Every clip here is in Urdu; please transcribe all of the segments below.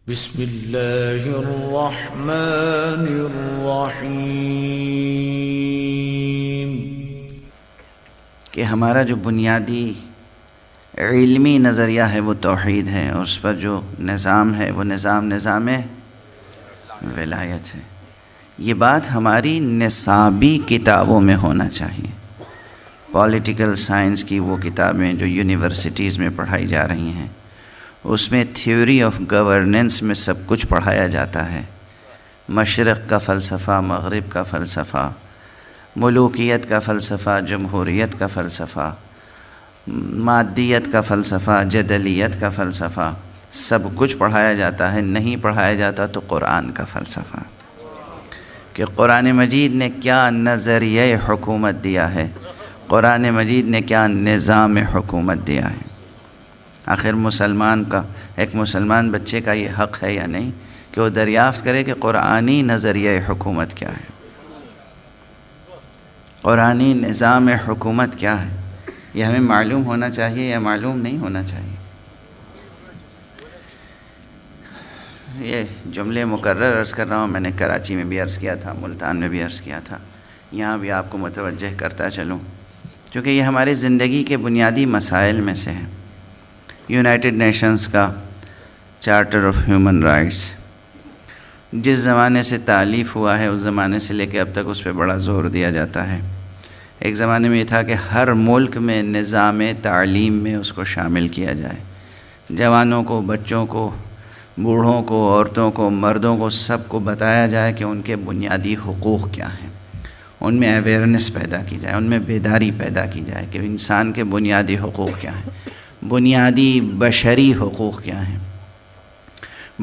بسم اللہ الرحمن الرحیم کہ ہمارا جو بنیادی علمی نظریہ ہے وہ توحید ہے، اور اس پر جو نظام ہے وہ نظام ولایت ہے۔ یہ بات ہماری نصابی کتابوں میں ہونا چاہیے۔ پولیٹیکل سائنس کی وہ کتابیں جو یونیورسٹیز میں پڑھائی جا رہی ہیں، اس میں تھیوری آف گورننس میں سب کچھ پڑھایا جاتا ہے۔ مشرق کا فلسفہ، مغرب کا فلسفہ، ملوکیت کا فلسفہ، جمہوریت کا فلسفہ، مادیت کا فلسفہ، جدلیت کا فلسفہ، سب کچھ پڑھایا جاتا ہے۔ نہیں پڑھایا جاتا تو قرآن کا فلسفہ، کہ قرآن مجید نے کیا نظریہ حکومت دیا ہے، قرآن مجید نے کیا نظام حکومت دیا ہے۔ آخر ایک مسلمان بچے کا یہ حق ہے یا نہیں کہ وہ دریافت کرے کہ قرآنی نظریہ حکومت کیا ہے، قرآنی نظام حکومت کیا ہے۔ یہ ہمیں معلوم ہونا چاہیے یا معلوم نہیں ہونا چاہیے۔ یہ جملے مکرر عرض کر رہا ہوں، میں نے کراچی میں بھی عرض کیا تھا، ملتان میں بھی عرض کیا تھا، یہاں بھی آپ کو متوجہ کرتا چلوں، کیونکہ یہ ہمارے زندگی کے بنیادی مسائل میں سے ہے۔ یونائٹڈ نیشنز کا چارٹر آف ہیومن رائٹس جس زمانے سے تالیف ہوا ہے، اس زمانے سے لے کے اب تک اس پہ بڑا زور دیا جاتا ہے۔ ایک زمانے میں یہ تھا کہ ہر ملک میں نظام تعلیم میں اس کو شامل کیا جائے، جوانوں کو، بچوں کو، بوڑھوں کو، عورتوں کو، مردوں کو، سب کو بتایا جائے کہ ان کے بنیادی حقوق کیا ہیں، ان میں اویئرنیس پیدا کی جائے، ان میں بیداری پیدا کی جائے کہ انسان کے بنیادی حقوق کیا ہیں، بنیادی بشری حقوق کیا ہیں،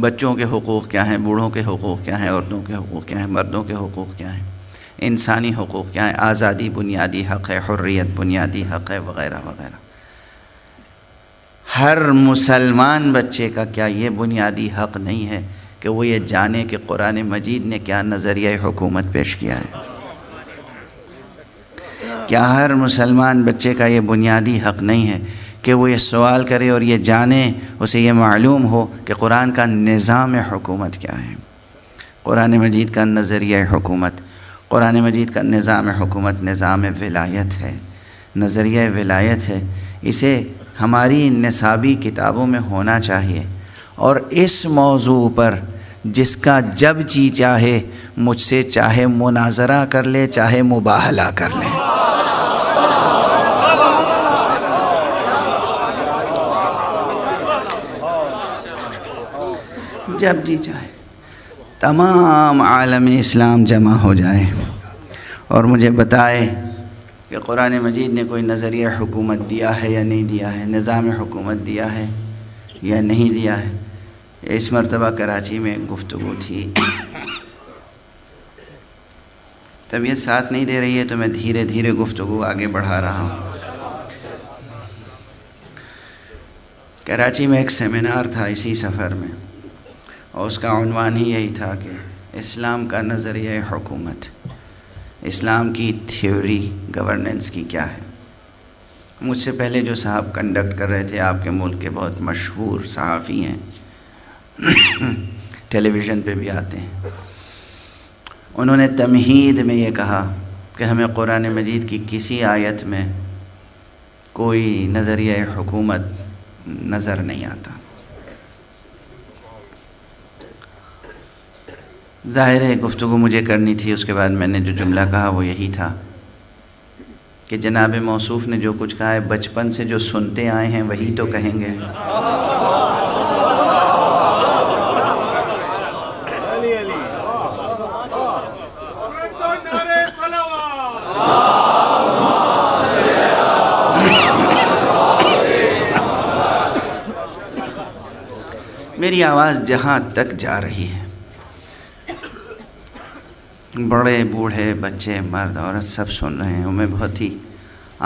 بچوں کے حقوق کیا ہیں، بوڑھوں کے حقوق کیا ہیں، عورتوں کے حقوق کیا ہیں، مردوں کے حقوق کیا ہیں، انسانی حقوق کیا ہیں، آزادی بنیادی حق ہے، حریت بنیادی حق ہے، وغیرہ وغیرہ۔ ہر مسلمان بچے کا کیا یہ بنیادی حق نہیں ہے کہ وہ یہ جانے کہ قرآن مجید نے کیا نظریہ حکومت پیش کیا ہے؟ کیا ہر مسلمان بچے کا یہ بنیادی حق نہیں ہے کہ وہ یہ سوال کرے اور یہ جانے، اسے یہ معلوم ہو کہ قرآن کا نظام حکومت کیا ہے؟ قرآن مجید کا نظریہ حکومت، قرآن مجید کا نظام حکومت نظام ولایت ہے، نظریہ ولایت ہے۔ اسے ہماری نصابی کتابوں میں ہونا چاہیے، اور اس موضوع پر جس کا جب جی چاہے مجھ سے چاہے مناظرہ کر لے، چاہے مباہلہ کر لے۔ جب جی چاہے تمام عالم اسلام جمع ہو جائے اور مجھے بتائے کہ قرآن مجید نے کوئی نظریہ حکومت دیا ہے یا نہیں دیا ہے، نظام حکومت دیا ہے یا نہیں دیا ہے۔ اس مرتبہ کراچی میں گفتگو تھی، طبیعت ساتھ نہیں دے رہی ہے تو میں دھیرے دھیرے گفتگو آگے بڑھا رہا ہوں۔ کراچی میں ایک سیمینار تھا اسی سفر میں، اور اس کا عنوان ہی یہی تھا کہ اسلام کا نظریہ حکومت، اسلام کی تھیوری گورننس کی کیا ہے۔ مجھ سے پہلے جو صاحب کنڈکٹ کر رہے تھے، آپ کے ملک کے بہت مشہور صحافی ہیں، ٹیلی ویژن پہ بھی آتے ہیں، انہوں نے تمہید میں یہ کہا کہ ہمیں قرآن مجید کی کسی آیت میں کوئی نظریہ حکومت نظر نہیں آتا۔ ظاہر ہے گفتگو مجھے کرنی تھی، اس کے بعد میں نے جو جملہ کہا وہ یہی تھا کہ جناب موصوف نے جو کچھ کہا ہے، بچپن سے جو سنتے آئے ہیں وہی تو کہیں گے۔ میری آواز جہاں تک جا رہی ہے، بڑے بوڑھے بچے مرد عورت سب سن رہے ہیں، میں بہت ہی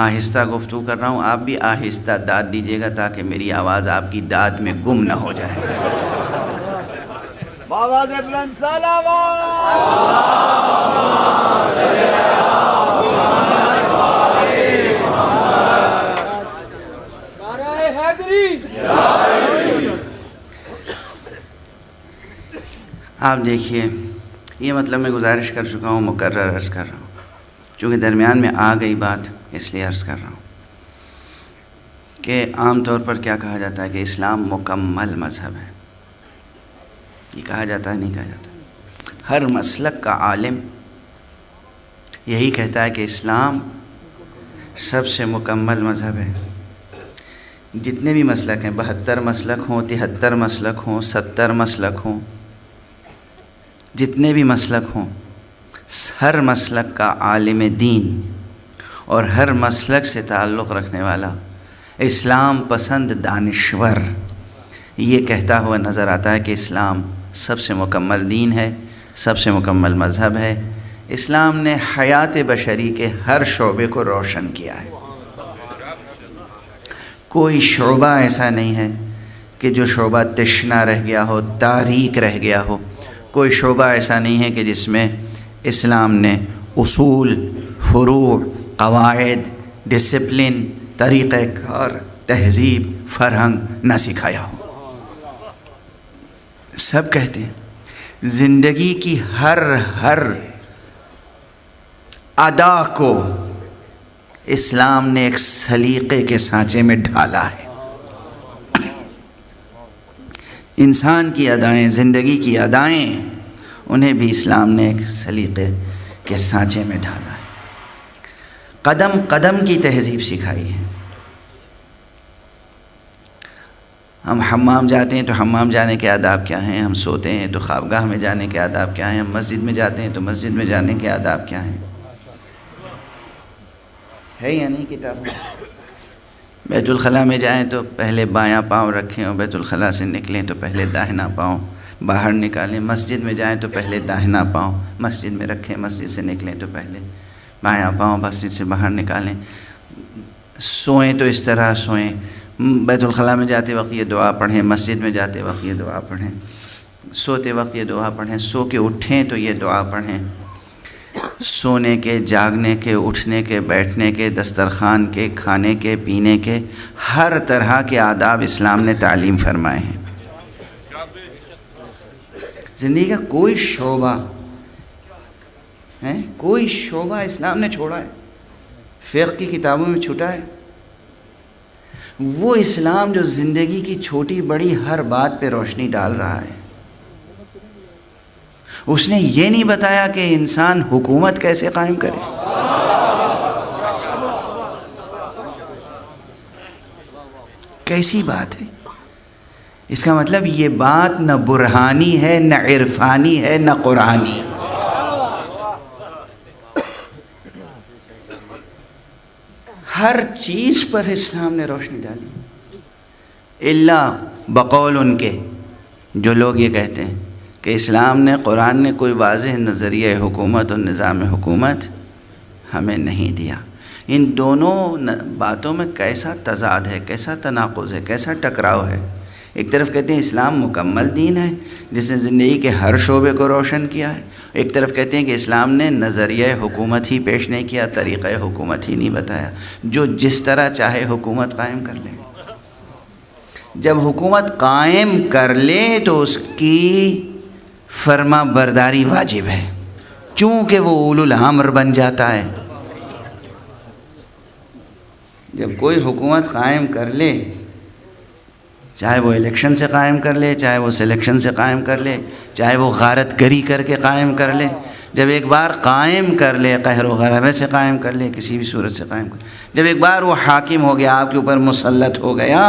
آہستہ گفتگو کر رہا ہوں، آپ بھی آہستہ داد دیجیے گا تاکہ میری آواز آپ کی داد میں گم نہ ہو جائے۔ آپ دیکھیے، یہ مطلب میں گزارش کر چکا ہوں، مکرر عرض کر رہا ہوں، چونکہ درمیان میں آ گئی بات اس لیے عرض کر رہا ہوں کہ عام طور پر کیا کہا جاتا ہے کہ اسلام مکمل مذہب ہے. یہ کہا جاتا ہے نہیں کہا جاتا؟ ہر مسلک کا عالم یہی کہتا ہے کہ اسلام سب سے مکمل مذہب ہے. جتنے بھی مسلک ہیں، 72 مسلک ہوں، 73 مسلک ہوں، 70 مسلک ہوں، جتنے بھی مسلک ہوں، ہر مسلک کا عالم دین اور ہر مسلک سے تعلق رکھنے والا اسلام پسند دانشور یہ کہتا ہوا نظر آتا ہے کہ اسلام سب سے مکمل دین ہے، سب سے مکمل مذہب ہے. اسلام نے حیات بشری کے ہر شعبے کو روشن کیا ہے. کوئی شعبہ ایسا نہیں ہے کہ جو شعبہ تشنا رہ گیا ہو، تاریک رہ گیا ہو. کوئی شعبہ ایسا نہیں ہے کہ جس میں اسلام نے اصول، فروع، قواعد، ڈسپلن، طریقہ کار، تہذیب، فرہنگ نہ سکھایا ہو. سب کہتے ہیں زندگی کی ہر ادا کو اسلام نے ایک سلیقے کے سانچے میں ڈھالا ہے. انسان کی ادائیں، زندگی کی ادائیں، انہیں بھی اسلام نے ایک سلیقے کے سانچے میں ڈھالا ہے. قدم قدم کی تہذیب سکھائی ہے. ہم حمام جاتے ہیں تو حمام جانے کے آداب کیا ہیں، ہم سوتے ہیں تو خوابگاہ میں جانے کے آداب کیا ہیں، ہم مسجد میں جاتے ہیں تو مسجد میں جانے کے آداب کیا ہیں. ہے یا نہیں کتاب؟ بیت الخلاء میں جائیں تو پہلے بایاں پاؤں رکھیں اور بیت الخلاء سے نکلیں تو پہلے داہنا پاؤں باہر نکالیں. مسجد میں جائیں تو پہلے داہنا پاؤں مسجد میں رکھیں، مسجد سے نکلیں تو پہلے بایاں پاؤں مسجد سے باہر نکالیں. سوئیں تو اس طرح سوئیں. بیت الخلاء میں جاتے وقت یہ دعا پڑھیں، مسجد میں جاتے وقت یہ دعا پڑھیں، سوتے وقت یہ دعا پڑھیں، سو کے اٹھیں تو یہ دعا پڑھیں. سونے کے، جاگنے کے، اٹھنے کے، بیٹھنے کے، دسترخوان کے، کھانے کے، پینے کے ہر طرح کے آداب اسلام نے تعلیم فرمائے ہیں. زندگی کا کوئی شعبہ کوئی شعبہ اسلام نے چھوڑا ہے، فقہ کی کتابوں میں چھوٹا ہے. وہ اسلام جو زندگی کی چھوٹی بڑی ہر بات پہ روشنی ڈال رہا ہے، اس نے یہ نہیں بتایا کہ انسان حکومت کیسے قائم کرے. کیسی بات ہے؟ اس کا مطلب یہ بات نہ برہانی ہے، نہ عرفانی ہے، نہ قرآنی. ہر چیز پر اسلام نے روشنی ڈالی. الا بقول ان کے جو لوگ یہ کہتے ہیں کہ اسلام نے، قرآن نے کوئی واضح نظریہ حکومت اور نظام حکومت ہمیں نہیں دیا. ان دونوں باتوں میں کیسا تضاد ہے، کیسا تناقض ہے، کیسا ٹکراؤ ہے. ایک طرف کہتے ہیں اسلام مکمل دین ہے جس نے زندگی کے ہر شعبے کو روشن کیا ہے، ایک طرف کہتے ہیں کہ اسلام نے نظریہ حکومت ہی پیش نہیں کیا، طریقہ حکومت ہی نہیں بتایا، جو جس طرح چاہے حکومت قائم کر لے. جب حکومت قائم کر لے تو اس کی فرما برداری واجب ہے، چونکہ وہ اولو الامر بن جاتا ہے. جب کوئی حکومت قائم کر لے، چاہے وہ الیکشن سے قائم کر لے، چاہے وہ سلیکشن سے قائم کر لے، چاہے وہ غارت گری کر کے قائم کر لے، جب ایک بار قائم کر لے، قہر و غلبے سے قائم کر لے، کسی بھی صورت سے قائم کر لے، جب ایک بار وہ حاکم ہو گیا، آپ کے اوپر مسلط ہو گیا،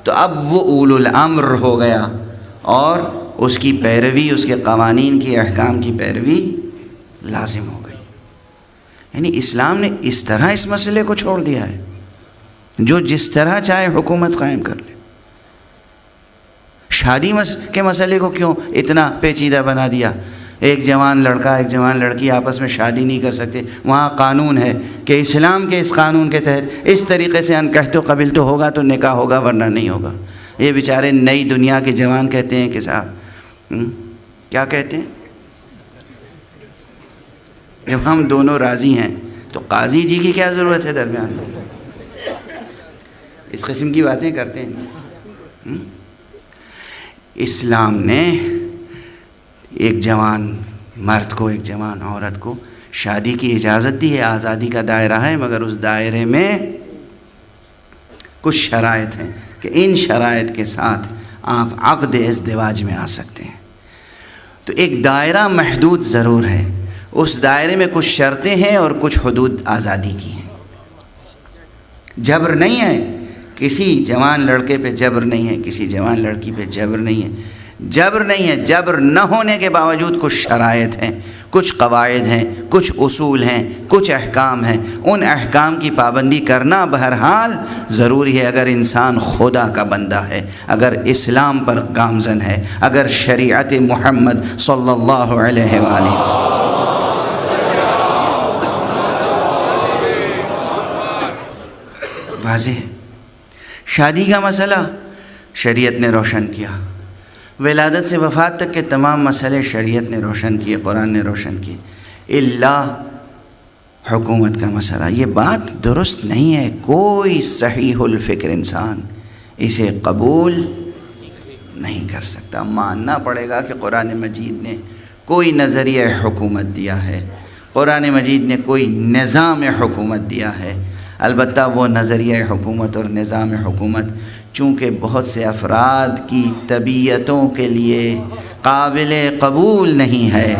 تو اب وہ اولو الامر ہو گیا اور اس کی پیروی، اس کے قوانین کی، احکام کی پیروی لازم ہو گئی. یعنی اسلام نے اس طرح اس مسئلے کو چھوڑ دیا ہے، جو جس طرح چاہے حکومت قائم کر لے. شادی کے مسئلے کو کیوں اتنا پیچیدہ بنا دیا؟ ایک جوان لڑکا، ایک جوان لڑکی آپس میں شادی نہیں کر سکتے. وہاں قانون ہے کہ اسلام کے اس قانون کے تحت اس طریقے سے انکحت و قبلت ہوگا تو نکاح ہوگا، ورنہ نہیں ہوگا. یہ بیچارے نئی دنیا کے جوان کہتے ہیں کہ صاحب کیا کہتے ہیں، جب ہم دونوں راضی ہیں تو قاضی جی کی کیا ضرورت ہے درمیان میں؟ اس قسم کی باتیں کرتے ہیں. اسلام نے ایک جوان مرد کو ایک جوان عورت کو شادی کی اجازت دی ہے، آزادی کا دائرہ ہے، مگر اس دائرے میں کچھ شرائط ہیں کہ ان شرائط کے ساتھ آپ عقد ازدواج میں آ سکتے ہیں۔ تو ایک دائرہ محدود ضرور ہے، اس دائرے میں کچھ شرطیں ہیں اور کچھ حدود آزادی کی ہیں۔ جبر نہیں ہے، کسی جوان لڑکے پہ جبر نہیں ہے، کسی جوان لڑکی پہ جبر نہیں ہے، جبر نہیں ہے۔ جبر نہ ہونے کے باوجود کچھ شرائط ہیں، کچھ قواعد ہیں، کچھ اصول ہیں، کچھ احکام ہیں، ان احکام کی پابندی کرنا بہرحال ضروری ہے اگر انسان خدا کا بندہ ہے، اگر اسلام پر گامزن ہے، اگر شریعت محمد صلی اللہ علیہ وآلہ وسلم۔ واضح ہے۔ شادی کا مسئلہ شریعت نے روشن کیا، ولادت سے وفات تک کے تمام مسئلے شریعت نے روشن کیے، قرآن نے روشن کیے، الا حکومت کا مسئلہ۔ یہ بات درست نہیں ہے، کوئی صحیح الفکر انسان اسے قبول نہیں کر سکتا۔ ماننا پڑے گا کہ قرآن مجید نے کوئی نظریہ حکومت دیا ہے، قرآن مجید نے کوئی نظام حکومت دیا ہے۔ البتہ وہ نظریہ حکومت اور نظام حکومت چونکہ بہت سے افراد کی طبیعتوں کے لیے قابل قبول نہیں ہے،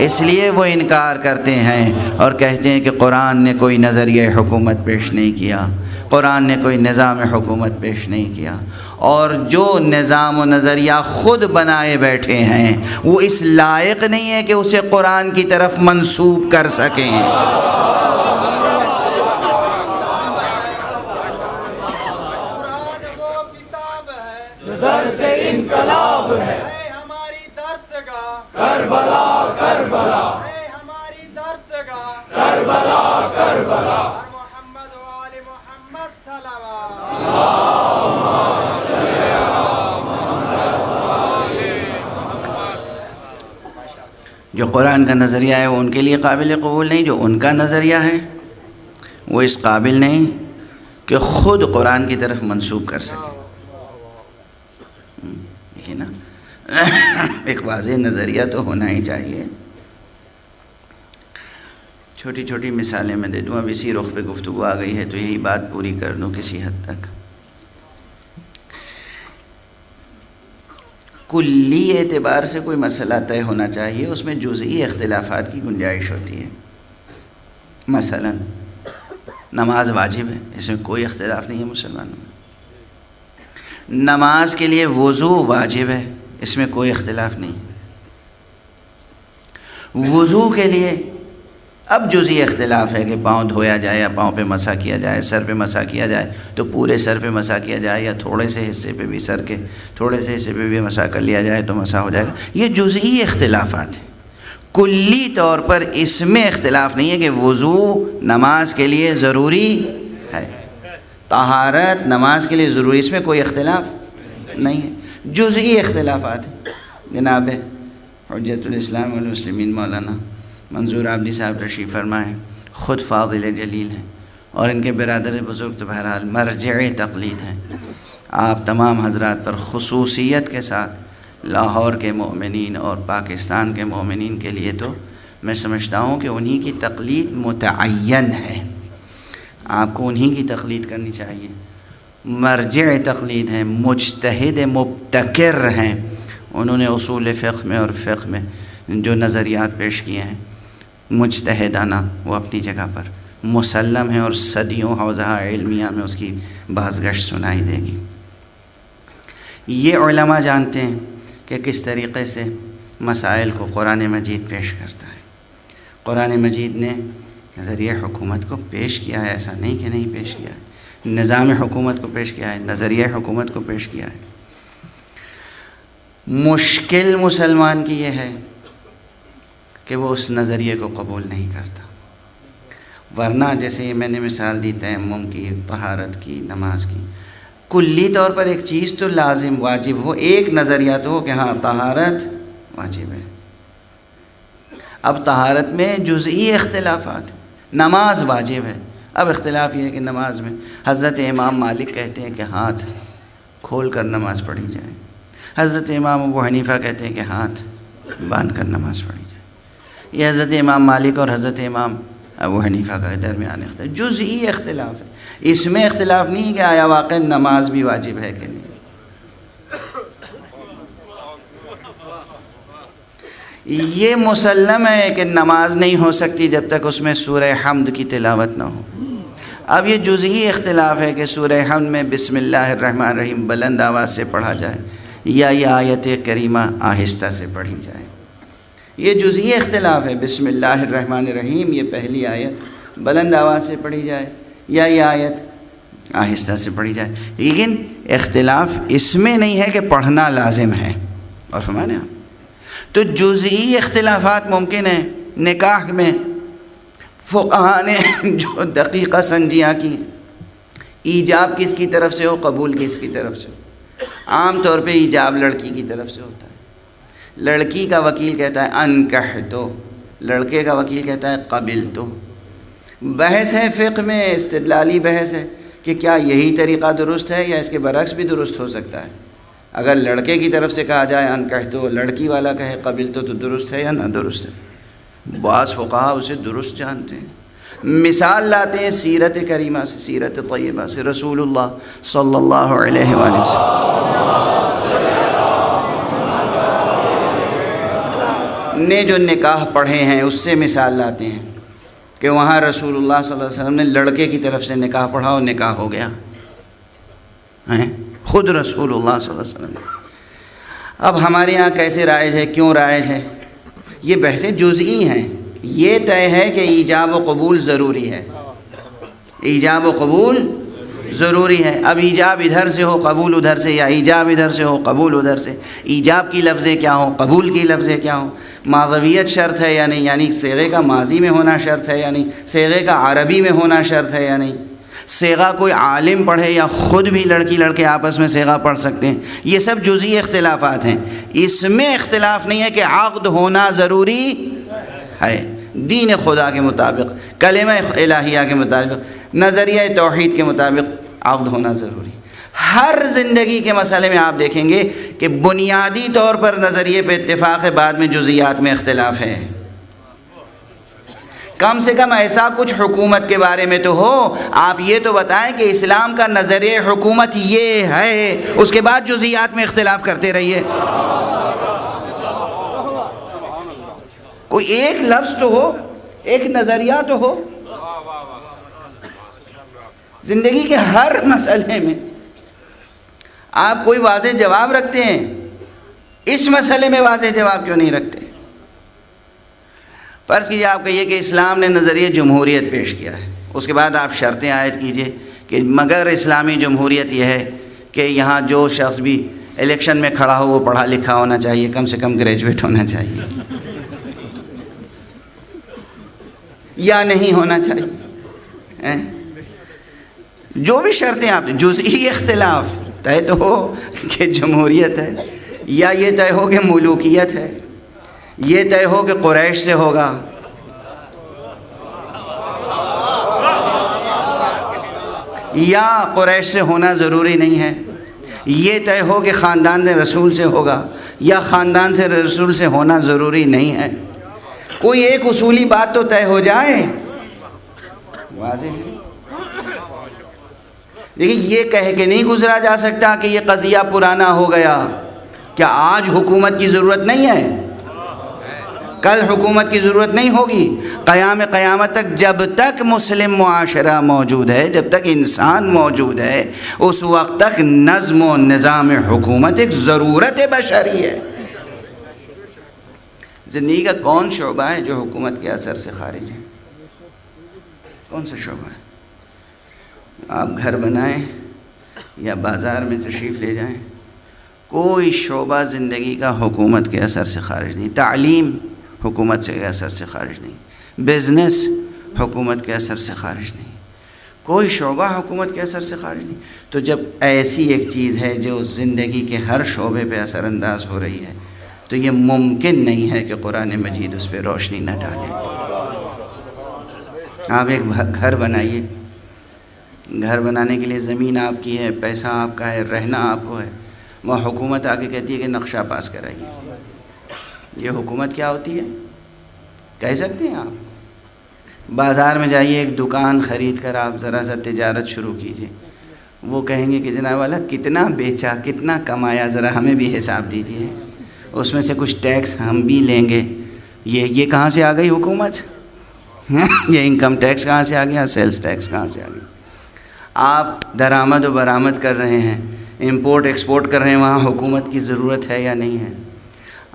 اس لیے وہ انکار کرتے ہیں اور کہتے ہیں کہ قرآن نے کوئی نظریہ حکومت پیش نہیں کیا، قرآن نے کوئی نظام حکومت پیش نہیں کیا، اور جو نظام و نظریہ خود بنائے بیٹھے ہیں وہ اس لائق نہیں ہے کہ اسے قرآن کی طرف منسوب کر سکیں۔ درس انقلاب ہے ہماری درسگاہ کربلا کربلا، ہے ہماری درسگاہ کربلا کربلا، محمد و آل محمد صلوات۔ جو قرآن کا نظریہ ہے وہ ان کے لیے قابل قبول نہیں، جو ان کا نظریہ ہے وہ اس قابل نہیں کہ خود قرآن کی طرف منسوب کر سکے۔ دیکھیے نا، ایک واضح نظریہ تو ہونا ہی چاہیے۔ چھوٹی چھوٹی مثالیں میں دے دوں، اب اسی رخ پہ گفتگو آ گئی ہے تو یہی بات پوری کر دوں کسی حد تک۔ کلی اعتبار سے کوئی مسئلہ طے ہونا چاہیے، اس میں جزئی اختلافات کی گنجائش ہوتی ہے۔ مثلا نماز واجب ہے، اس میں کوئی اختلاف نہیں ہے مسلمانوں میں۔ نماز کے لیے وضو واجب ہے، اس میں کوئی اختلاف نہیں۔ وضو کے لیے اب جزئی اختلاف ہے کہ پاؤں دھویا جائے یا پاؤں پہ مسح کیا جائے، سر پہ مسح کیا جائے تو پورے سر پہ مسح کیا جائے یا تھوڑے سے حصے پہ بھی، سر کے تھوڑے سے حصے پہ بھی مسح کر لیا جائے تو مسح ہو جائے گا۔ یہ جزئی اختلافات ہیں، کلی طور پر اس میں اختلاف نہیں ہے کہ وضو نماز کے لیے ضروری ہے، طہارت نماز کے لیے ضروری، اس میں کوئی اختلاف نہیں ہے، جزئی اختلافات ہیں۔ جناب حجت الاسلام والمسلمین مولانا منظور عابدی صاحب تشریف فرما ہے، خود فاضل جلیل ہیں اور ان کے برادر بزرگ تو بہرحال مرجع تقلید ہیں۔ آپ تمام حضرات پر خصوصیت کے ساتھ لاہور کے مومنین اور پاکستان کے مومنین کے لیے تو میں سمجھتا ہوں کہ انہی کی تقلید متعین ہے، آپ کو انہی کی تقلید کرنی چاہیے۔ مرجع تقلید ہیں، مجتہد مبتکر ہیں، انہوں نے اصول فقہ میں اور فقہ میں جو نظریات پیش کیے ہیں مجتہدانہ، وہ اپنی جگہ پر مسلم ہیں اور صدیوں حوزہ علمیہ میں اس کی بازگشت سنائی دے گی۔ یہ علماء جانتے ہیں کہ کس طریقے سے مسائل کو قرآن مجید پیش کرتا ہے۔ قرآن مجید نے نظریہ حکومت کو پیش کیا ہے، ایسا نہیں کہ نہیں پیش کیا ہے، نظام حکومت کو پیش کیا ہے، نظریہ حکومت کو پیش کیا ہے۔ مشکل مسلمان کی یہ ہے کہ وہ اس نظریے کو قبول نہیں کرتا، ورنہ جیسے میں نے مثال دی تیمم کی، طہارت کی، نماز کی، کلی طور پر ایک چیز تو لازم واجب ہو، ایک نظریہ تو ہو کہ ہاں طہارت واجب ہے۔ اب طہارت میں جزئی اختلافات، نماز واجب ہے، اب اختلاف یہ ہے کہ نماز میں حضرت امام مالک کہتے ہیں کہ ہاتھ کھول کر نماز پڑھی جائے، حضرت امام ابو حنیفہ کہتے ہیں کہ ہاتھ باندھ کر نماز پڑھی جائے۔ یہ حضرت امام مالک اور حضرت امام ابو حنیفہ کا درمیان اختلاف، جزئی اختلاف ہے، اس میں اختلاف نہیں ہے کہ آیا واقع نماز بھی واجب ہے کہ نہیں۔ یہ مسلم ہے کہ نماز نہیں ہو سکتی جب تک اس میں سورہ حمد کی تلاوت نہ ہو۔ اب یہ جزئی اختلاف ہے کہ سورہ حمد میں بسم اللہ الرحمن الرحیم بلند آواز سے پڑھا جائے یا یہ آیت کریمہ آہستہ سے پڑھی جائے۔ یہ جزئی اختلاف ہے، بسم اللہ الرحمن الرحیم یہ پہلی آیت بلند آواز سے پڑھی جائے یا یہ آیت آہستہ سے پڑھی جائے، لیکن اختلاف اس میں نہیں ہے کہ پڑھنا لازم ہے۔ اور فرمانے آپ تو جزئی اختلافات ممکن ہیں۔ نکاح میں فقہا نے جو دقیقہ سنجیاں کی، ایجاب کس کی طرف سے ہو، قبول کس کی طرف سے ہو۔ عام طور پہ ایجاب لڑکی کی طرف سے ہوتا ہے، لڑکی کا وکیل کہتا ہے انکحتو، لڑکے کا وکیل کہتا ہے قبلتو۔ بحث ہے فقہ میں، استدلالی بحث ہے کہ کیا یہی طریقہ درست ہے یا اس کے برعکس بھی درست ہو سکتا ہے۔ اگر لڑکے کی طرف سے کہا جائے انکحتو، لڑکی والا کہے قبلتو، تو درست ہے یا نہ درست ہے؟ بعض فقہا اسے درست جانتے ہیں۔ مثال لاتے ہیں سیرت کریمہ سے، سیرت طیبہ سے، رسول اللہ صلی اللہ علیہ وآلہ وسلم نے جو نکاح پڑھے ہیں اس سے مثال لاتے ہیں کہ وہاں رسول اللہ صلی اللہ علیہ وسلم نے لڑکے کی طرف سے نکاح پڑھا اور نکاح ہو گیا، خود رسول اللہ صلی اللہ علیہ وسلم۔ اب ہمارے یہاں کیسے رائج ہے، کیوں رائج ہے، یہ بحثیں جزئی ہیں۔ یہ طے ہے کہ ایجاب و قبول ضروری ہے، ایجاب و قبول ضروری ہے۔ اب ایجاب ادھر سے ہو قبول ادھر سے، یا ایجاب ادھر سے ہو قبول ادھر سے، ایجاب کی لفظیں کیا ہوں، قبول کی لفظیں کیا ہوں، ماضویت شرط ہے یا نہیں، یعنی صیغے کا ماضی میں ہونا شرط ہے یا نہیں، صیغے کا عربی میں ہونا شرط ہے یا نہیں، صیغہ کوئی عالم پڑھے یا خود بھی لڑکی لڑکے آپس میں صیغہ پڑھ سکتے ہیں۔ یہ سب جزئی اختلافات ہیں۔ اس میں اختلاف نہیں ہے کہ عقد ہونا ضروری ہے، دین خدا کے مطابق، کلمہ الہیہ کے مطابق، نظریہ توحید کے مطابق عقد ہونا ضروری۔ ہر زندگی کے مسئلے میں آپ دیکھیں گے کہ بنیادی طور پر نظریے پہ اتفاق ہے، بعد میں جزئیات میں اختلاف ہے۔ کم سے کم ایسا کچھ حکومت کے بارے میں تو ہو، آپ یہ تو بتائیں کہ اسلام کا نظریہ حکومت یہ ہے، اس کے بعد جزئیات میں اختلاف کرتے رہیے۔ کوئی ایک لفظ تو ہو، ایک نظریہ تو ہو زندگی کے ہر مسئلے میں۔ آپ کوئی واضح جواب رکھتے ہیں، اس مسئلے میں واضح جواب کیوں نہیں رکھتے؟ فرض کیجئے آپ کہیے کہ اسلام نے نظریہ جمہوریت پیش کیا ہے، اس کے بعد آپ شرطیں عائد کیجئے کہ مگر اسلامی جمہوریت یہ ہے کہ یہاں جو شخص بھی الیکشن میں کھڑا ہو وہ پڑھا لکھا ہونا چاہیے، کم سے کم گریجویٹ ہونا چاہیے یا نہیں ہونا چاہیے۔ جو بھی شرطیں آپ، جزئی اختلاف طے تو ہو کہ جمہوریت ہے، یا یہ طے ہو کہ ملوکیت ہے، یہ طے ہو کہ قریش سے ہوگا، یا قریش سے ہونا ضروری نہیں ہے، یہ طے ہو کہ خاندان رسول سے ہوگا یا خاندان سے رسول سے ہونا ضروری نہیں ہے۔ کوئی ایک اصولی بات تو طے ہو جائے، واضح ہے۔ لیکن یہ کہہ کے نہیں گزرا جا سکتا کہ یہ قضیہ پرانا ہو گیا۔ کیا آج حکومت کی ضرورت نہیں ہے؟ کل حکومت کی ضرورت نہیں ہوگی؟ قیامت تک جب تک مسلم معاشرہ موجود ہے، جب تک انسان موجود ہے، اس وقت تک نظم و نظام حکومت ایک ضرورت بشری ہے۔ زندگی کا کون شعبہ ہے جو حکومت کے اثر سے خارج ہے؟ کون سا شعبہ ہے؟ آپ گھر بنائیں یا بازار میں تشریف لے جائیں، کوئی شعبہ زندگی کا حکومت کے اثر سے خارج نہیں۔ تعلیم حکومت کے اثر سے خارج نہیں، بزنس حکومت کے اثر سے خارج نہیں، کوئی شعبہ حکومت کے اثر سے خارج نہیں۔ تو جب ایسی ایک چیز ہے جو زندگی کے ہر شعبے پہ اثر انداز ہو رہی ہے، تو یہ ممکن نہیں ہے کہ قرآن مجید اس پہ روشنی نہ ڈالے۔ آپ ایک گھر بنائیے، گھر بنانے کے لیے زمین آپ کی ہے، پیسہ آپ کا ہے، رہنا آپ کو ہے، وہ حکومت آ کے کہتی ہے کہ نقشہ پاس کرائیے، یہ حکومت کیا ہوتی ہے کہہ سکتے ہیں آپ؟ بازار میں جائیے، ایک دکان خرید کر آپ ذرا سا تجارت شروع کیجئے، وہ کہیں گے کہ جناب والا کتنا بیچا، کتنا کمایا، ذرا ہمیں بھی حساب دیجئے، اس میں سے کچھ ٹیکس ہم بھی لیں گے۔ یہ کہاں سے آ گئی حکومت؟ یہ انکم ٹیکس کہاں سے آ گیا؟ سیلز ٹیکس کہاں سے آ گیا؟ آپ درآمد و برآمد کر رہے ہیں، امپورٹ ایکسپورٹ کر رہے ہیں، وہاں حکومت کی ضرورت ہے یا نہیں ہے؟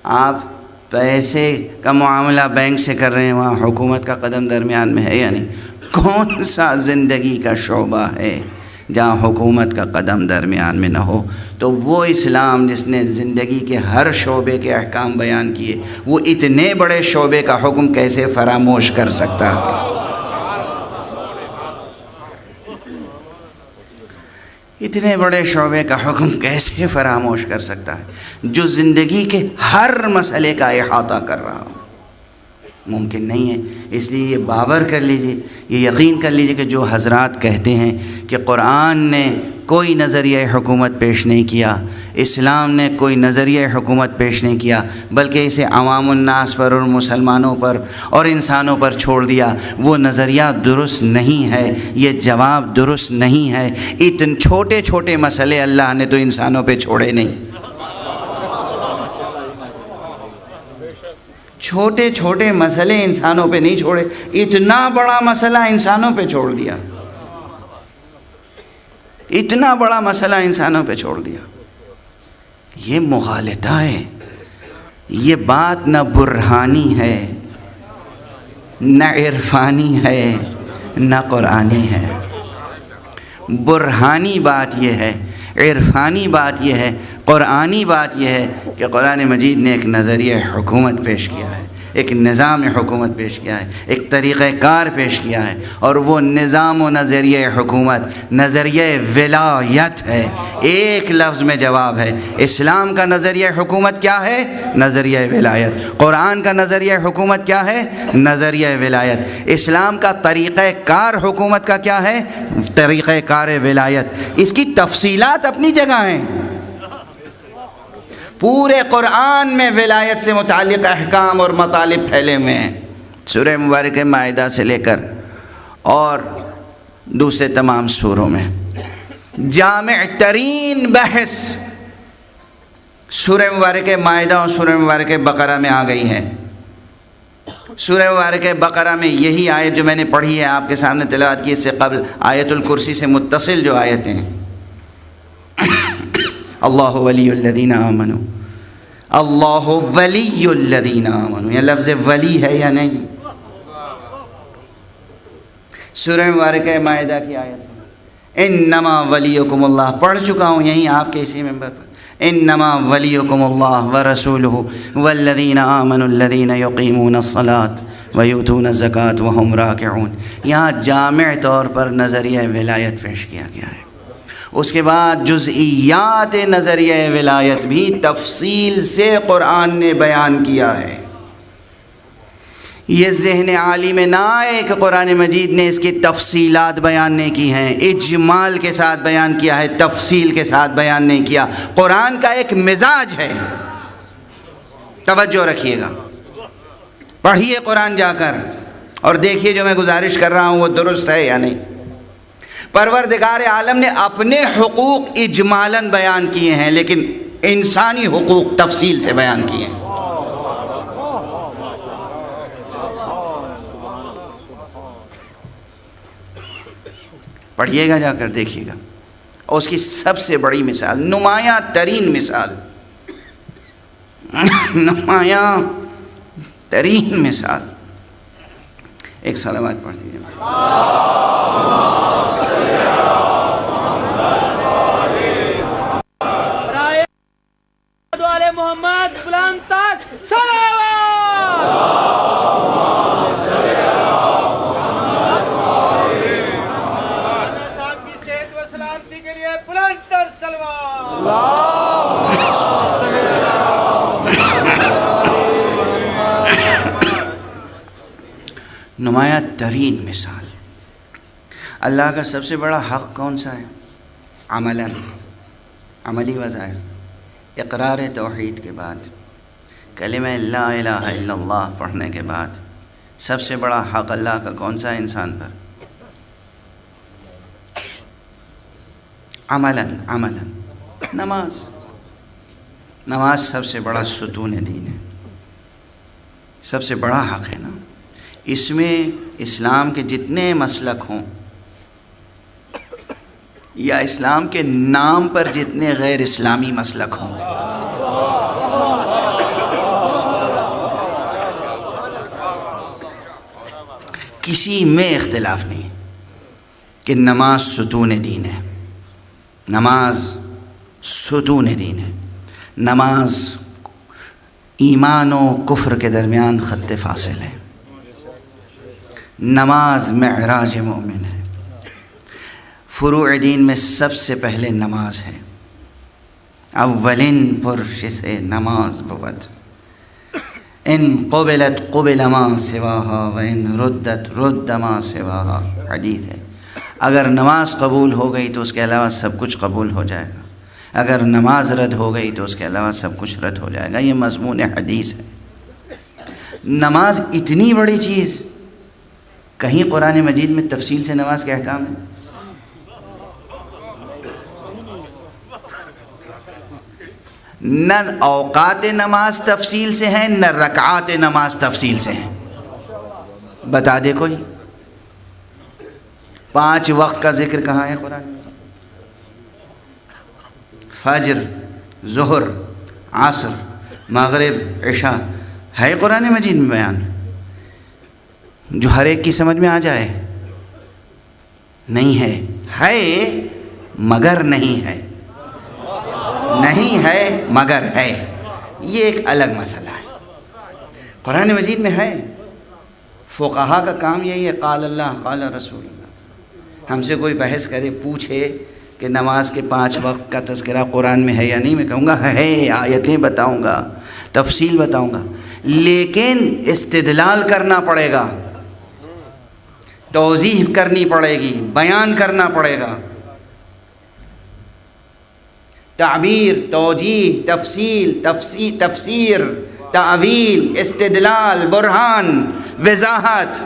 آپ پیسے کا معاملہ بینک سے کر رہے ہیں، وہاں حکومت کا قدم درمیان میں ہے یا نہیں؟ کون سا زندگی کا شعبہ ہے جہاں حکومت کا قدم درمیان میں نہ ہو؟ تو وہ اسلام جس نے زندگی کے ہر شعبے کے احکام بیان کیے، وہ اتنے بڑے شعبے کا حکم کیسے فراموش کر سکتا ہے؟ اتنے بڑے شعبے کا حکم کیسے فراموش کر سکتا ہے جو زندگی کے ہر مسئلے کا احاطہ کر رہا ہو؟ ممکن نہیں ہے۔ اس لیے یہ باور کر لیجئے، یہ یقین کر لیجئے کہ جو حضرات کہتے ہیں کہ قرآن نے کوئی نظریہ حکومت پیش نہیں کیا، اسلام نے کوئی نظریہ حکومت پیش نہیں کیا، بلکہ اسے عوام الناس پر اور مسلمانوں پر اور انسانوں پر چھوڑ دیا، وہ نظریہ درست نہیں ہے، یہ جواب درست نہیں ہے۔ اتنے چھوٹے چھوٹے مسئلے اللہ نے تو انسانوں پہ چھوڑے نہیں، چھوٹے چھوٹے مسئلے انسانوں پہ نہیں چھوڑے، اتنا بڑا مسئلہ انسانوں پہ چھوڑ دیا، اتنا بڑا مسئلہ انسانوں پہ چھوڑ دیا۔ یہ مغالطہ ہے، یہ بات نہ برہانی ہے، نہ عرفانی ہے، نہ قرآنی ہے۔ برہانی بات یہ ہے، عرفانی بات یہ ہے، قرآنی بات یہ ہے کہ قرآن مجید نے ایک نظریہ حکومت پیش کیا ہے، ایک نظام حکومت پیش کیا ہے، ایک طریقہ کار پیش کیا ہے، اور وہ نظام و نظریہ حکومت نظریہ ولایت ہے۔ ایک لفظ میں جواب ہے۔ اسلام کا نظریہ حکومت کیا ہے؟ نظریہ ولایت۔ قرآن کا نظریہ حکومت کیا ہے؟ نظریہ ولایت۔ اسلام کا طریقہ کار حکومت کا کیا ہے؟ طریقہ کار ولایت۔ اس کی تفصیلات اپنی جگہ ہیں، پورے قرآن میں ولایت سے متعلق احکام اور مطالب پھیلے ہوئے ہیں، سورہ مبارکہ مائدہ سے لے کر اور دوسرے تمام سوروں میں۔ جامع ترین بحث سورہ مبارکہ مائدہ اور سورہ مبارکہ بقرہ میں آ گئی ہے۔ سورہ مبارکہ بقرہ میں یہی آیت جو میں نے پڑھی ہے آپ کے سامنے تلاوت کی، اس سے قبل آیت الکرسی سے متصل جو آیتیں ہیں، اللہ ولی الذین آمنوا، اللہ ولی الذین آمنوا، یہ لفظ ولی ہے یا نہیں؟ سورہ مبارکہ مائدہ کی آیت ہے، انما ولیکم اللہ، پڑھ چکا ہوں یہیں آپ کے اسی ممبر پر، انما ولیکم اللہ ورسولہ والذین آمنوا الذین یقیمون الصلاۃ ویؤتون الزکاۃ وہم راکعون۔ یہاں جامع طور پر نظریہ ولایت پیش کیا گیا ہے۔ اس کے بعد جزئیات نظریہ ولایت بھی تفصیل سے قرآن نے بیان کیا ہے۔ یہ ذہن عالی میں نہ آئے کہ قرآن مجید نے اس کی تفصیلات بیان نہیں کی ہیں، اجمال کے ساتھ بیان کیا ہے، تفصیل کے ساتھ بیان نہیں کیا۔ قرآن کا ایک مزاج ہے، توجہ رکھیے گا، پڑھیے قرآن جا کر اور دیکھیے جو میں گزارش کر رہا ہوں وہ درست ہے یا نہیں۔ پروردگار عالم نے اپنے حقوق اجمالاً بیان کیے ہیں، لیکن انسانی حقوق تفصیل سے بیان کیے ہیں۔ پڑھیے گا جا کر، دیکھیے گا۔ اور اس کی سب سے بڑی مثال، نمایاں ترین مثال، نمایاں ترین مثال، ایک صلوات پڑھ دیجیے۔ محمد غلام تاج صلوات۔ صاحب کی صحت و سلامتی کے لیے بلند تر صلوات۔ نمایاں ترین مثال۔ اللہ کا سب سے بڑا حق کون سا ہے؟ عملاً، عملی وظائف۔ اقرار توحید کے بعد کلمہ لا الہ الا اللہ پڑھنے کے بعد سب سے بڑا حق اللہ کا کون سا ہے انسان پر؟ عملاً نماز سب سے بڑا ستون دین ہے، سب سے بڑا حق ہے نا۔ اس میں اسلام کے جتنے مسلک ہوں یا اسلام کے نام پر جتنے غیر اسلامی مسلک ہوں، کسی میں اختلاف نہیں کہ نماز ستون دین ہے، نماز ستون دین ہے، نماز ایمان و کفر کے درمیان خط فاصل ہے، نماز معراج مومن ہے۔ فروع دین میں سب سے پہلے نماز ہے، اولین پرش سے نماز بود، ان قبلت قبل ما سواہا و ان ردت رد ما سواہا، حدیث ہے۔ اگر نماز قبول ہو گئی تو اس کے علاوہ سب کچھ قبول ہو جائے گا، اگر نماز رد ہو گئی تو اس کے علاوہ سب کچھ رد ہو جائے گا، یہ مضمون حدیث ہے۔ نماز اتنی بڑی چیز، کہیں قرآن مجید میں تفصیل سے نماز کے احکام ہیں؟ نہ اوقات نماز تفصیل سے ہیں، نہ رکعات نماز تفصیل سے ہیں۔ بتا دے کوئی 5 وقت کا ذکر کہاں ہے قرآن میں؟ فجر، ظہر، عصر، مغرب، عشاء ہے قرآن مجید میں بیان، جو ہر ایک کی سمجھ میں آ جائے؟ نہیں ہے مگر نہیں ہے، نہیں ہے مگر ہے، یہ ایک الگ مسئلہ ہے۔ قرآن مجید میں ہے، فقہا کا کام یہی ہے، قال اللہ قال رسول اللہ۔ ہم سے کوئی بحث کرے، پوچھے کہ نماز کے 5 وقت کا تذکرہ قرآن میں ہے یا نہیں، میں کہوں گا ہے، آیتیں بتاؤں گا، تفصیل بتاؤں گا، لیکن استدلال کرنا پڑے گا، توضیح کرنی پڑے گی، بیان کرنا پڑے گا، تعبیر، توجیہ، تفصیل، تفسیر، تعویل، استدلال، برہان، وضاحت،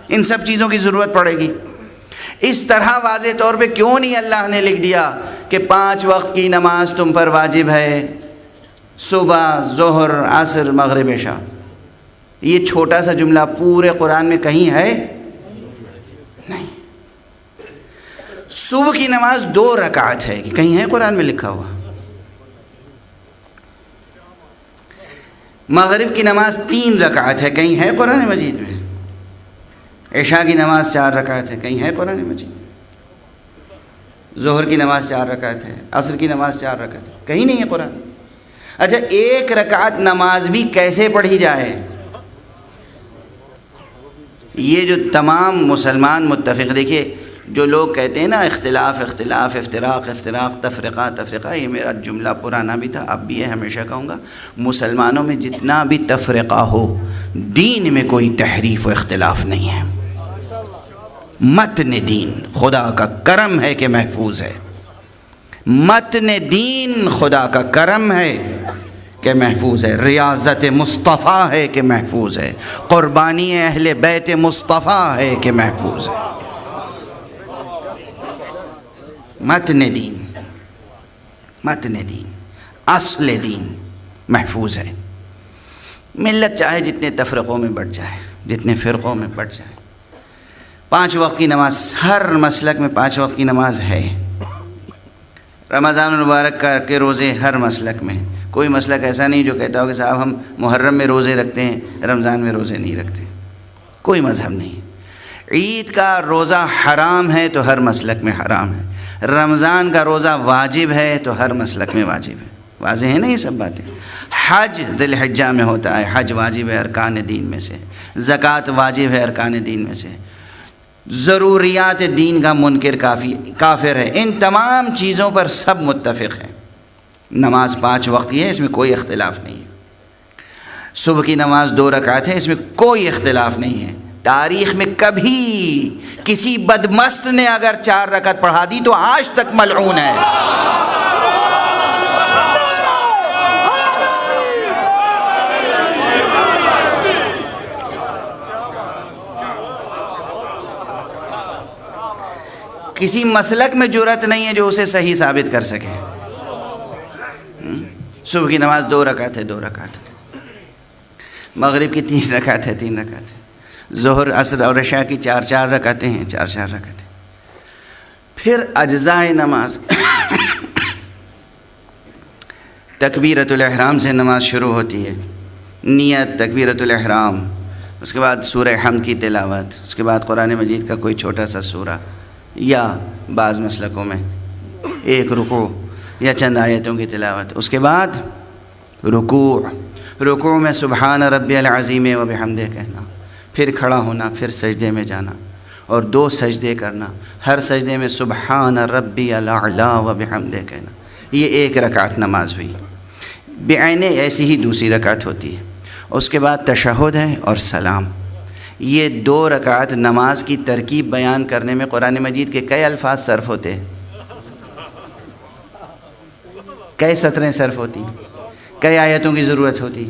ان سب چیزوں کی ضرورت پڑے گی۔ اس طرح واضح طور پہ کیوں نہیں اللہ نے لکھ دیا کہ 5 وقت کی نماز تم پر واجب ہے، صبح، ظہر، عصر، مغرب، عشاء؟ یہ چھوٹا سا جملہ پورے قرآن میں کہیں ہے نہیں۔ صبح کی نماز 2 رکعت ہے، کہیں ہے قرآن میں لکھا ہوا؟ مغرب کی نماز 3 رکعت ہے، کہیں ہے قرآن مجید میں؟ عشاء کی نماز 4 رکعت ہے، کہیں ہے قرآن مجید؟ ظہر کی نماز 4 رکعت ہے، عصر کی نماز 4 رکعت ہے، کہیں نہیں ہے قرآن۔ اچھا، 1 رکعت نماز بھی کیسے پڑھی جائے؟ یہ جو تمام مسلمان متفق، دیکھیے جو لوگ کہتے ہیں نا اختلاف، افتراق، تفرقہ، یہ میرا جملہ پرانا بھی تھا، اب بھی ہے، ہمیشہ کہوں گا، مسلمانوں میں جتنا بھی تفرقہ ہو، دین میں کوئی تحریف و اختلاف نہیں ہے۔ متن دین خدا کا کرم ہے کہ محفوظ ہے، متن دین خدا کا کرم ہے کہ محفوظ ہے، ریاضت مصطفیٰ ہے کہ محفوظ ہے، قربانی اہل بیت مصطفیٰ ہے کہ محفوظ ہے۔ متن دین، اصل دین محفوظ ہے۔ ملت چاہے جتنے تفرقوں میں بٹ جائے، جتنے فرقوں میں بٹ جائے، 5 وقت کی نماز، ہر مسلک میں 5 وقت کی نماز ہے۔ رمضان المبارک کے روزے ہر مسلک میں، کوئی مسلک ایسا نہیں جو کہتا ہو کہ صاحب ہم محرم میں روزے رکھتے ہیں، رمضان میں روزے نہیں رکھتے، کوئی مذہب نہیں۔ عید کا روزہ حرام ہے تو ہر مسلک میں حرام ہے، رمضان کا روزہ واجب ہے تو ہر مسلک میں واجب ہے۔ واضح ہے نا یہ سب باتیں؟ حج ذی الحجہ میں ہوتا ہے، حج واجب ہے، ارکان دین میں سے، زکوٰۃ واجب ہے، ارکان دین میں سے، ضروریات دین کا منکر کافر ہے، ان تمام چیزوں پر سب متفق ہیں۔ نماز 5 وقت کی ہے، اس میں کوئی اختلاف نہیں ہے۔ صبح کی نماز 2 رکعت ہے، اس میں کوئی اختلاف نہیں ہے۔ تاریخ میں کبھی کسی بدمست نے اگر 4 رکعت پڑھا دی تو آج تک ملعون ہے۔ کسی مسلک میں جرأت نہیں ہے جو اسے صحیح ثابت کر سکے۔ صبح کی نماز 2 رکعت ہے، 2 رکعت ہے، مغرب کی 3 رکعت ہے، 3 رکعت ہے، ظہر عصر اور عشاء کی 4 رکعتیں ہیں، 4 رکعتیں۔ پھر اجزاء نماز، تکبیرۃ الاحرام سے نماز شروع ہوتی ہے، نیت، تکبیرۃ الاحرام، اس کے بعد سورہ حمد کی تلاوت، اس کے بعد قرآن مجید کا کوئی چھوٹا سا سورہ، یا بعض مسلکوں میں 1 رکوع یا چند آیتوں کی تلاوت، اس کے بعد رکوع میں سبحان ربی العظیم و بحمدہ کہنا، پھر کھڑا ہونا، پھر سجدے میں جانا اور 2 سجدے کرنا، ہر سجدے میں سبحان ربی الاعلی و بحمدہ کہنا۔ یہ 1 رکعت نماز ہوئی، بعینے ایسی ہی دوسری رکعت ہوتی ہے، اس کے بعد تشہد ہے اور سلام۔ یہ 2 رکعت نماز کی ترکیب بیان کرنے میں قرآن مجید کے کئی الفاظ صرف ہوتے ہیں، کئی سطریں صرف ہوتی، کئی آیتوں کی ضرورت ہوتی۔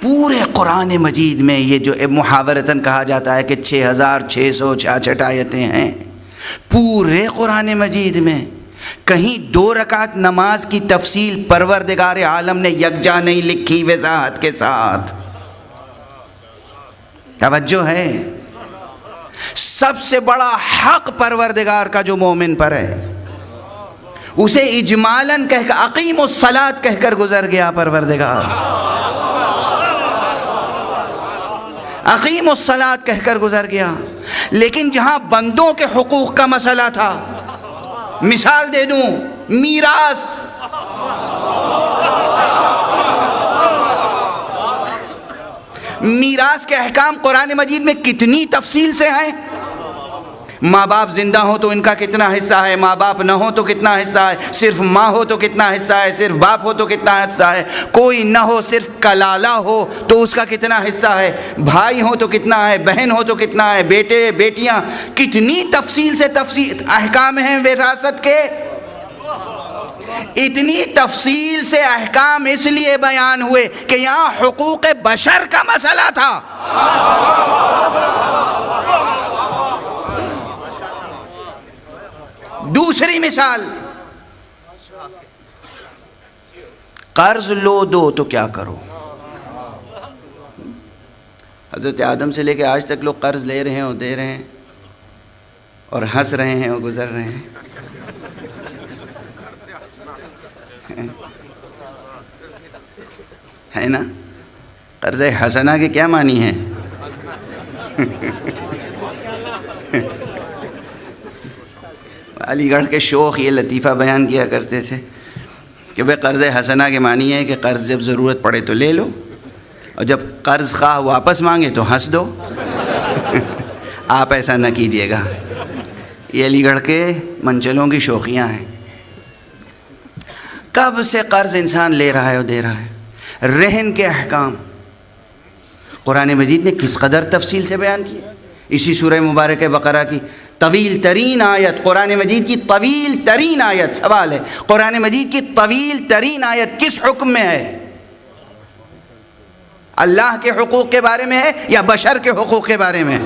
پورے قرآن مجید میں یہ جو محاورتاً کہا جاتا ہے کہ 6666 آیتیں ہیں، پورے قرآن مجید میں کہیں 2 رکعت نماز کی تفصیل پروردگار عالم نے یکجا نہیں لکھی وضاحت کے ساتھ۔ توجہ ہے؟ سب سے بڑا حق پروردگار کا جو مومن پر ہے، اسے اجمالاً کہہ کر اقیم الصلاۃ کہہ کر گزر گیا پروردگار، اقیم الصلاۃ کہہ کر گزر گیا۔ لیکن جہاں بندوں کے حقوق کا مسئلہ تھا، مثال دے دوں، میراث، میراث کے احکام قرآن مجید میں کتنی تفصیل سے ہیں۔ ماں باپ زندہ ہو تو ان کا کتنا حصہ ہے، ماں باپ نہ ہو تو کتنا حصہ ہے، صرف ماں ہو تو کتنا حصہ ہے، صرف باپ ہو تو کتنا حصہ ہے، کوئی نہ ہو صرف کلالہ ہو تو اس کا کتنا حصہ ہے، بھائی ہو تو کتنا ہے، بہن ہو تو کتنا ہے، بیٹے بیٹیاں، کتنی تفصیل سے تفصیل احکام ہیں وراثت کے۔ اتنی تفصیل سے احکام اس لیے بیان ہوئے کہ یہاں حقوق بشر کا مسئلہ تھا۔ دوسری مثال، قرض لو دو تو کیا کرو؟ حضرت آدم سے لے کے آج تک لوگ قرض لے رہے ہیں اور دے رہے ہیں اور ہنس رہے ہیں اور گزر رہے ہیں۔ ہے نا؟ قرض حسنہ کے کیا معنی ہے؟ علی گڑھ کے شوخ یہ لطیفہ بیان کیا کرتے تھے کہ بھئی قرض حسنہ کے معنی ہے کہ قرض جب ضرورت پڑے تو لے لو اور جب قرض خواہ واپس مانگے تو ہنس دو۔ آپ ایسا نہ کیجیے گا، یہ علی گڑھ کے منچلوں کی شوخیاں ہیں۔ کب سے قرض انسان لے رہا ہے اور دے رہا ہے۔ رہن کے احکام قرآن مجید نے کس قدر تفصیل سے بیان کیے۔ اسی سورہ مبارکہ بقرہ کی طویل ترین آیت، قرآن مجید کی طویل ترین آیت، سوال ہے قرآن مجید کی طویل ترین آیت کس حکم میں ہے؟ اللہ کے حقوق کے بارے میں ہے یا بشر کے حقوق کے بارے میں؟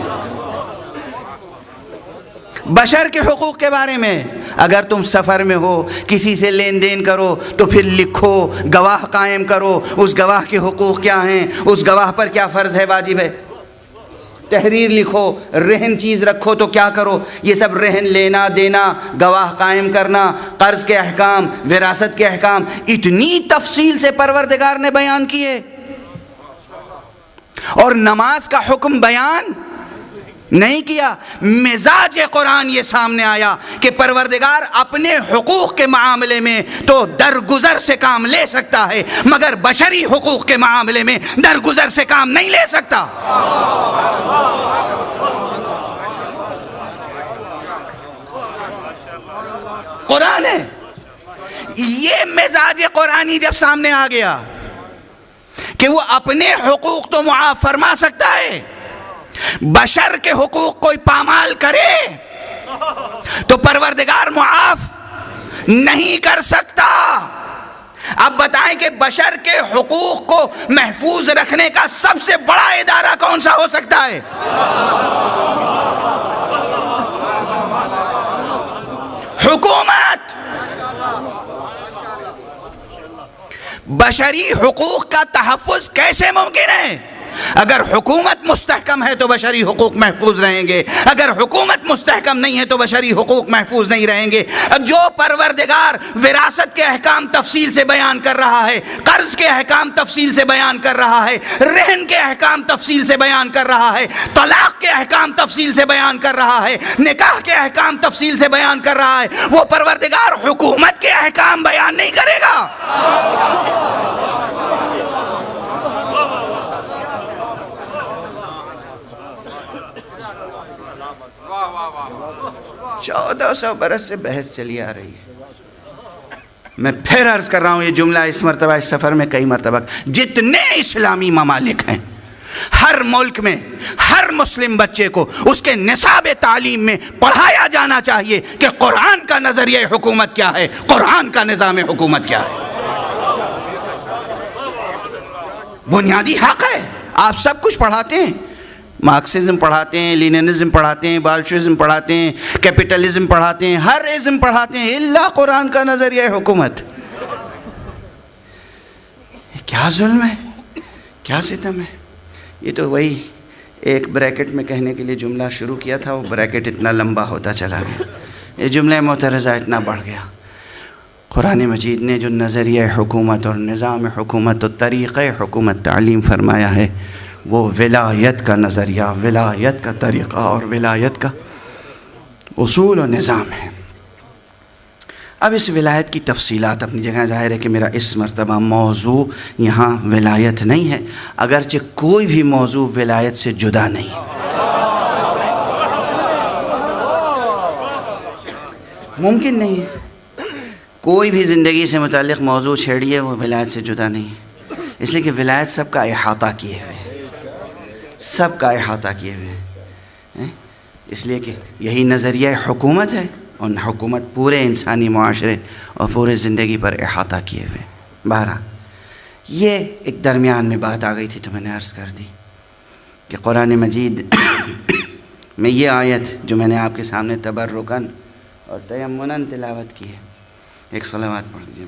بشر کے حقوق کے بارے میں۔ اگر تم سفر میں ہو، کسی سے لین دین کرو تو پھر لکھو، گواہ قائم کرو، اس گواہ کے حقوق کیا ہیں، اس گواہ پر کیا فرض ہے، واجب ہے، تحریر لکھو، رہن چیز رکھو تو کیا کرو، یہ سب رہن لینا دینا، گواہ قائم کرنا، قرض کے احکام، وراثت کے احکام اتنی تفصیل سے پروردگار نے بیان کیے۔ اور نماز کا حکم بیان نہیں کیا، مزاج قرآن یہ سامنے آیا کہ پروردگار اپنے حقوق کے معاملے میں تو درگزر سے کام لے سکتا ہے، مگر بشری حقوق کے معاملے میں درگزر سے کام نہیں لے سکتا۔ قرآن ہے، یہ مزاج قرآنی جب سامنے آ گیا کہ وہ اپنے حقوق تو معاف فرما سکتا ہے، بشر کے حقوق کوئی پامال کرے تو پروردگار معاف نہیں کر سکتا۔ اب بتائیں کہ بشر کے حقوق کو محفوظ رکھنے کا سب سے بڑا ادارہ کون سا ہو سکتا ہے؟ بشری حقوق کا تحفظ کیسے ممکن ہے؟ اگر حکومت مستحکم ہے تو بشری حقوق محفوظ رہیں گے، اگر حکومت مستحکم نہیں ہے تو بشری حقوق محفوظ نہیں رہیں گے۔ جو پروردگار وراثت کے احکام تفصیل سے بیان کر رہا ہے، قرض کے احکام تفصیل سے بیان کر رہا ہے، رہن کے احکام تفصیل سے بیان کر رہا ہے، طلاق کے احکام تفصیل سے بیان کر رہا ہے، نکاح کے احکام تفصیل سے بیان کر رہا ہے، وہ پروردگار حکومت کے احکام بیان نہیں کرے گا؟ 1400 برس سے بحث چلی آ رہی ہے۔ میں پھر عرض کر رہا ہوں یہ جملہ اس مرتبہ اس سفر میں کئی مرتبہ، جتنے اسلامی ممالک ہیں، ہر ملک میں ہر مسلم بچے کو اس کے نصاب تعلیم میں پڑھایا جانا چاہیے کہ قرآن کا نظریہ حکومت کیا ہے، قرآن کا نظام حکومت کیا ہے۔ بنیادی حق ہے۔ آپ سب کچھ پڑھاتے ہیں، مارکسزم پڑھاتے ہیں، لیننزم پڑھاتے ہیں، بالشوازم پڑھاتے ہیں، کیپٹلزم پڑھاتے ہیں، ہر ازم پڑھاتے ہیں، الا قرآن کا نظریہ حکومت۔ کیا ظلم ہے، کیا ستم ہے۔ یہ تو وہی ایک بریکٹ میں کہنے کے لیے جملہ شروع کیا تھا، وہ بریکٹ اتنا لمبا ہوتا چلا گیا، یہ جملہ معترضہ اتنا بڑھ گیا۔ قرآن مجید نے جو نظریہ حکومت اور نظام حکومت اور طریقہ حکومت تعلیم فرمایا ہے، وہ ولایت کا نظریہ، ولایت کا طریقہ اور ولایت کا اصول و نظام ہے۔ اب اس ولایت کی تفصیلات اپنی جگہ، ظاہر ہے کہ میرا اس مرتبہ موضوع یہاں ولایت نہیں ہے، اگرچہ کوئی بھی موضوع ولایت سے جدا نہیں۔ ممکن نہیں ہے کوئی بھی زندگی سے متعلق موضوع چھیڑیے وہ ولایت سے جدا نہیں ہے، اس لیے کہ ولایت سب کا احاطہ کیے ہوئے ہے، سب کا احاطہ کیے ہوئے ہیں، اس لیے کہ یہی نظریہ حکومت ہے، اور حکومت پورے انسانی معاشرے اور پورے زندگی پر احاطہ کیے ہوئے۔ بہرحال یہ ایک درمیان میں بات آ گئی تھی تو میں نے عرض کر دی کہ قرآن مجید میں یہ آیت جو میں نے آپ کے سامنے تبرکاً اور تیمناً تلاوت کی ہے، ایک صلوات پڑھ دیجیے۔